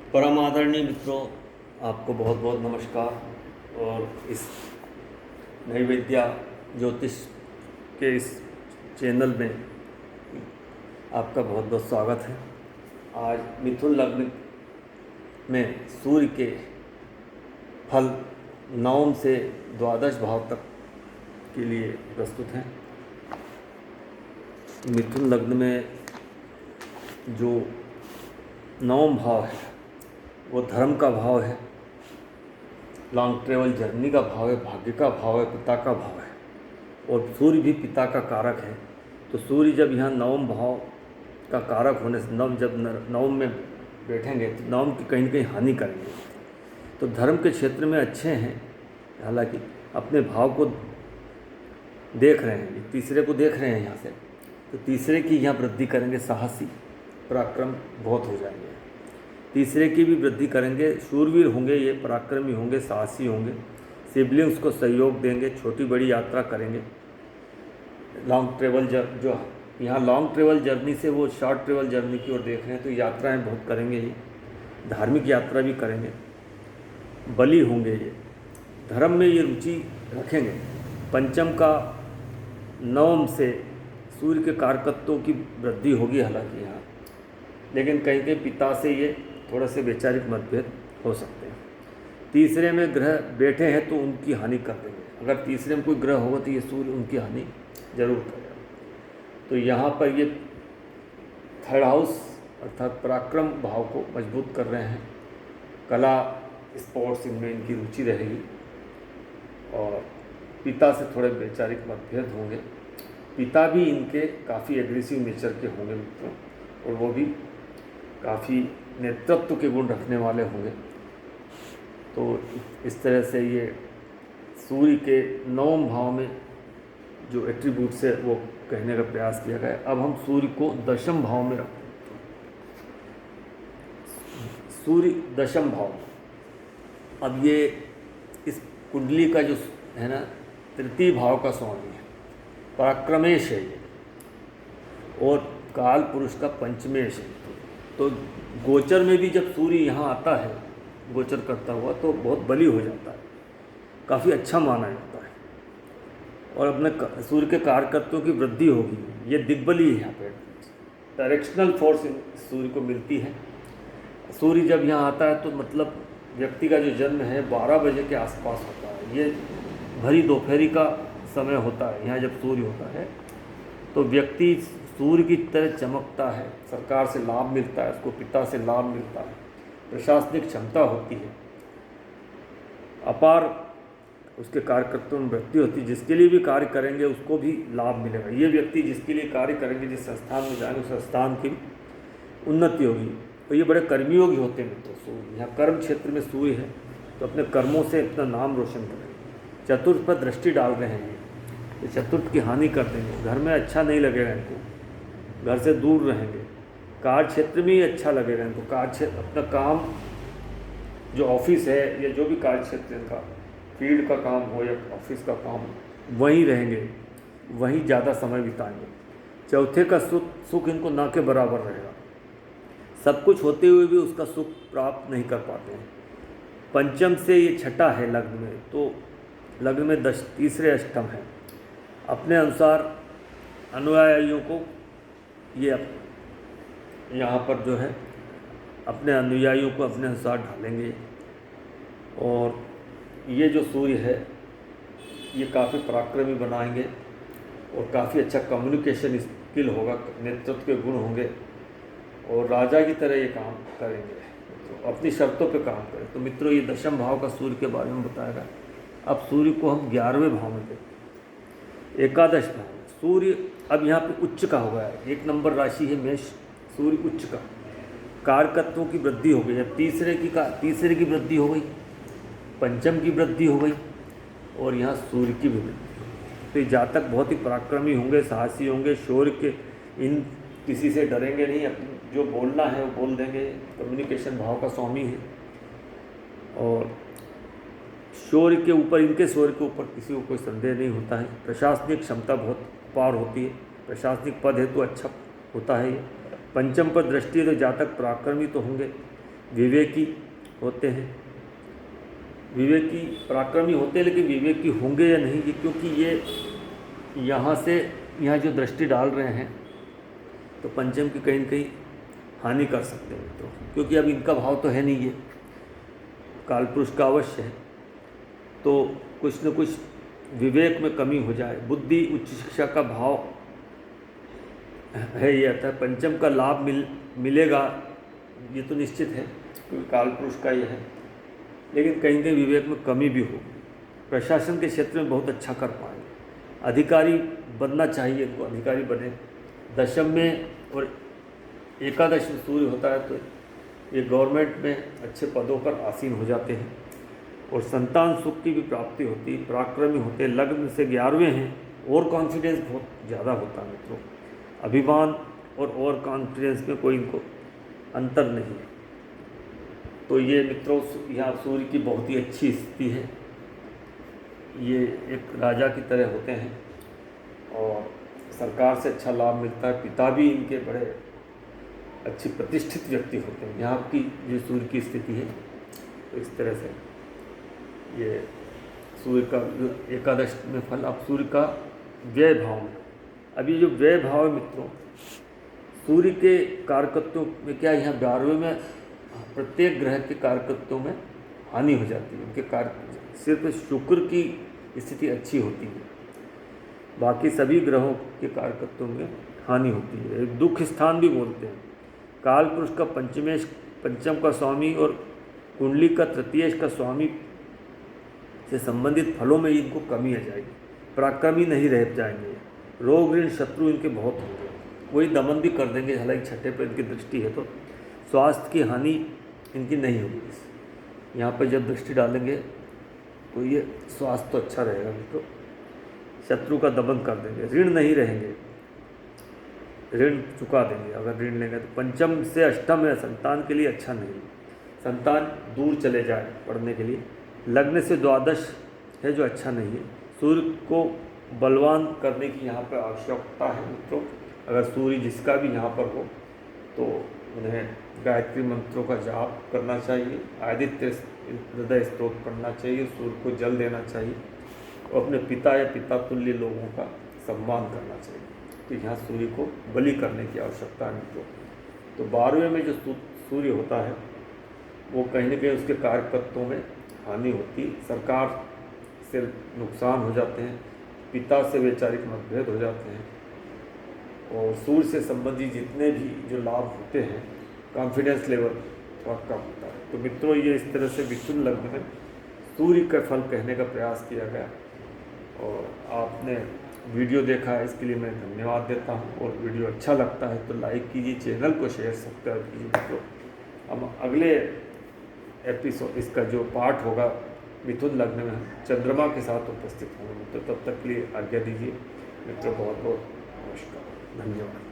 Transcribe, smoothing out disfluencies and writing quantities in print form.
परम आदरणीय मित्रों, आपको बहुत बहुत नमस्कार। और इस नैवेद्या ज्योतिष के इस चैनल में आपका बहुत बहुत स्वागत है। आज मिथुन लग्न में सूर्य के फल नवम से द्वादश भाव तक के लिए प्रस्तुत हैं। मिथुन लग्न में जो नवम भाव है वो धर्म का भाव है, लॉन्ग ट्रेवल जर्नी का भाव है, भाग्य का भाव है, पिता का भाव है। और सूर्य भी पिता का कारक है। तो सूर्य जब यहाँ नवम भाव का कारक होने से जब नवम में बैठेंगे तो नवम की कहीं न कहीं हानि करेंगे। तो धर्म के क्षेत्र में अच्छे हैं, हालांकि अपने भाव को देख रहे हैं, तीसरे को देख रहे हैं यहाँ से, तो तीसरे की यहाँ वृद्धि करेंगे, साहसी पराक्रम बहुत हो जाएंगे। तीसरे की भी वृद्धि करेंगे, शूरवीर होंगे, ये पराक्रमी होंगे, साहसी होंगे, सिबलिंग्स को सहयोग देंगे, छोटी बड़ी यात्रा करेंगे। लॉन्ग ट्रेवल जो यहाँ लॉन्ग ट्रेवल जर्नी से वो शॉर्ट ट्रेवल जर्नी की ओर देख रहे हैं, तो यात्राएं बहुत करेंगे, ये धार्मिक यात्रा भी करेंगे, बली होंगे, ये धर्म में ये रुचि रखेंगे। पंचम का नवम से सूर्य के कारकत्वों की वृद्धि होगी हालांकि यहाँ, लेकिन कहीं कहीं पिता से ये थोड़ा से वैचारिक मतभेद हो सकते हैं। तीसरे में ग्रह बैठे हैं तो उनकी हानि कर देंगे। अगर तीसरे में कोई ग्रह होगा तो ये सूर्य उनकी हानि जरूर करेगा। तो यहाँ पर ये थर्ड हाउस अर्थात पराक्रम भाव को मजबूत कर रहे हैं। कला स्पोर्ट्स इनमें इनकी रुचि रहेगी और पिता से थोड़े वैचारिक मतभेद होंगे। पिता भी इनके काफ़ी एग्रेसिव नेचर के होंगे मित्रों, और वो भी काफ़ी नेतृत्व के गुण रखने वाले होंगे। तो इस तरह से ये सूर्य के नवम भाव में जो एट्रीब्यूट्स है वो कहने का प्रयास किया गया है। अब हम सूर्य को दशम भाव में रखते हैं। सूर्य दशम भाव, अब ये इस कुंडली का जो है ना तृतीय भाव का स्वामी है, पराक्रमेश है ये, और काल पुरुष का पंचमेश है। तो गोचर में भी जब सूर्य यहाँ आता है गोचर करता हुआ तो बहुत बली हो जाता है, काफ़ी अच्छा माना जाता है, और अपने सूर्य के कारकत्वों की वृद्धि होगी। ये दिग्बली है, यहाँ पे डायरेक्शनल फोर्स सूर्य को मिलती है। सूर्य जब यहाँ आता है तो मतलब व्यक्ति का जो जन्म है 12 बजे के आसपास होता है। ये भरी दोपहरी का समय होता है यहाँ जब सूर्य होता है, तो व्यक्ति सूर्य की तरह चमकता है, सरकार से लाभ मिलता है, उसको पिता से लाभ मिलता है, प्रशासनिक क्षमता होती है, अपार उसके कार्यकर्ताओं में वृद्धि होती है। जिसके लिए भी कार्य करेंगे उसको भी लाभ मिलेगा। ये व्यक्ति जिसके लिए कार्य करेंगे, जिस संस्थान में जाएंगे, उस संस्थान की उन्नति होगी। तो ये बड़े कर्मयोगी होते हैं तो सूर्य यहाँ कर्म क्षेत्र में सूर्य है, तो अपने कर्मों से अपना नाम रोशन करेंगे। चतुर्थ पर दृष्टि डाल रहे हैं, ये चतुर्थ की हानि कर देंगे। घर में अच्छा नहीं लगेगा इनको, घर से दूर रहेंगे। कार्य क्षेत्र में ही अच्छा लगेगा इनको, कार्य क्षेत्र अपना काम जो ऑफिस है या जो भी कार्य क्षेत्र का फील्ड का काम हो या ऑफिस का काम हो, वहीं रहेंगे, वहीं ज़्यादा समय बिताएंगे। चौथे का सुख इनको ना के बराबर रहेगा, सब कुछ होते हुए भी उसका सुख प्राप्त नहीं कर पाते हैं। पंचम से ये छठा है लग्न में, तो लग्न में तीसरे अष्टम है। अपने अनुसार अनुयायियों को ये यहाँ पर जो है अपने अनुयायियों को अपने अनुसार ढालेंगे। और ये जो सूर्य है ये काफ़ी पराक्रमी बनाएंगे और काफ़ी अच्छा कम्युनिकेशन स्किल होगा, नेतृत्व के गुण होंगे, और राजा की तरह ये काम करेंगे, तो अपनी शर्तों पे काम करें। तो मित्रों, ये दशम भाव का सूर्य के बारे में बताएगा। अब सूर्य को हम 11वें भाव में देखते हैं, एकादश भाव। सूर्य अब यहाँ पे उच्च का हो गया है, 1 नंबर राशि है मेष, सूर्य उच्च का, कारकत्वों की वृद्धि हो गई है। तीसरे की वृद्धि हो गई, पंचम की वृद्धि हो गई, और यहाँ सूर्य की भी वृद्धि। तो ये जातक बहुत ही पराक्रमी होंगे, साहसी होंगे, शौर्य के इन किसी से डरेंगे नहीं, अपनी जो बोलना है वो बोल देंगे। कम्युनिकेशन भाव का स्वामी है, और शौर्य के ऊपर, इनके शौर्य के ऊपर किसी को कोई संदेह नहीं होता है। प्रशासनिक क्षमता बहुत अपार होती है, प्रशासनिक पद है तो अच्छा होता है ये। पंचम पर दृष्टि तो जातक पराक्रमी तो होंगे, विवेकी होते हैं, विवेकी पराक्रमी होते हैं, लेकिन विवेकी होंगे या नहीं ये, क्योंकि ये यहाँ जो दृष्टि डाल रहे हैं तो पंचम की कहीं न कहीं हानि कर सकते हैं मित्रों, क्योंकि अब इनका भाव तो है नहीं, ये कालपुरुष का अवश्य है, तो कुछ न कुछ विवेक में कमी हो जाए, बुद्धि उच्च शिक्षा का भाव है, ये आता है पंचम का लाभ मिलेगा ये तो निश्चित है, क्योंकि कालपुरुष का ये है, लेकिन कहीं कहीं विवेक में कमी भी हो। प्रशासन के क्षेत्र में बहुत अच्छा कर पाएंगे, अधिकारी बनना चाहिए इनको, अधिकारी बने। दशम में और एकादश में सूर्य होता है तो ये गवर्नमेंट में अच्छे पदों पर आसीन हो जाते हैं, और संतान सुख की भी प्राप्ति होती है, पराक्रमी होते हैं। लग्न से 11वें हैं, और कॉन्फिडेंस बहुत ज़्यादा होता है मित्रों, अभिमान और ओवर कॉन्फिडेंस में कोई इनको अंतर नहीं है। तो ये मित्रों यहाँ सूर्य की बहुत ही अच्छी स्थिति है, ये एक राजा की तरह होते हैं और सरकार से अच्छा लाभ मिलता है, पिता भी इनके बड़े अच्छे प्रतिष्ठित व्यक्ति होते हैं। यहाँ की जो सूर्य की स्थिति है तो इस तरह से ये सूर्य का एकादश में फल। अब सूर्य का व्यय भाव में, अभी जो व्यय भाव है मित्रों, सूर्य के कारकत्वों में क्या, यहाँ 12वें में प्रत्येक ग्रह के कारकत्वों में हानि हो जाती है, उनके सिर्फ शुक्र की स्थिति अच्छी होती है, बाकी सभी ग्रहों के कारकत्वों में हानि होती है। एक दुख स्थान भी बोलते हैं। काल पुरुष का पंचम का स्वामी और कुंडली का तृतीयेश का स्वामी से संबंधित फलों में इनको कमी आ जाएगी, पराक्रमी नहीं रह जाएंगे, रोग ऋण शत्रु इनके बहुत होंगे, वही दमन भी कर देंगे, हालांकि छठे पर इनकी दृष्टि है तो स्वास्थ्य की हानि इनकी नहीं होगी। यहाँ पर जब दृष्टि डालेंगे तो ये स्वास्थ्य तो अच्छा रहेगा, तो शत्रु का दमन कर देंगे, ऋण नहीं रहेंगे, ऋण चुका देंगे अगर ऋण लेंगे तो। पंचम से अष्टम है, संतान के लिए अच्छा नहीं, संतान दूर चले जाए पढ़ने के लिए। लग्न से द्वादश है जो अच्छा नहीं है। सूर्य को बलवान करने की यहाँ पर आवश्यकता है मित्रों, अगर सूर्य जिसका भी यहाँ पर हो तो उन्हें गायत्री मंत्रों का जाप करना चाहिए, आदित्य हृदय स्तोत्र पढ़ना चाहिए, सूर्य को जल देना चाहिए और अपने पिता या पिता तुल्य लोगों का सम्मान करना चाहिए। तो यहाँ सूर्य को बलि करने की आवश्यकता है मित्रों। तो 12वें में जो सूर्य होता है वो कहीं न कहीं उसके कार्यकर्तों में हानि होती, सरकार से नुकसान हो जाते हैं, पिता से वैचारिक मतभेद हो जाते हैं, और सूर्य से संबंधित जितने भी जो लाभ होते हैं कॉन्फिडेंस लेवल थोड़ा कम होता है। तो मित्रों ये इस तरह से मिथुन लग्न में सूर्य का फल कहने का प्रयास किया गया, और आपने वीडियो देखा है इसके लिए मैं धन्यवाद देता हूँ। और वीडियो अच्छा लगता है तो लाइक कीजिए, चैनल को शेयर सब्सक्राइब कीजिए मित्रों। हम अगले एपिसोड इसका जो पार्ट होगा मिथुन लग्न में चंद्रमा के साथ उपस्थित होंगे मित्रों। तब तक के लिए आज्ञा दीजिए मित्रों, बहुत बहुत नमस्कार, धन्यवाद।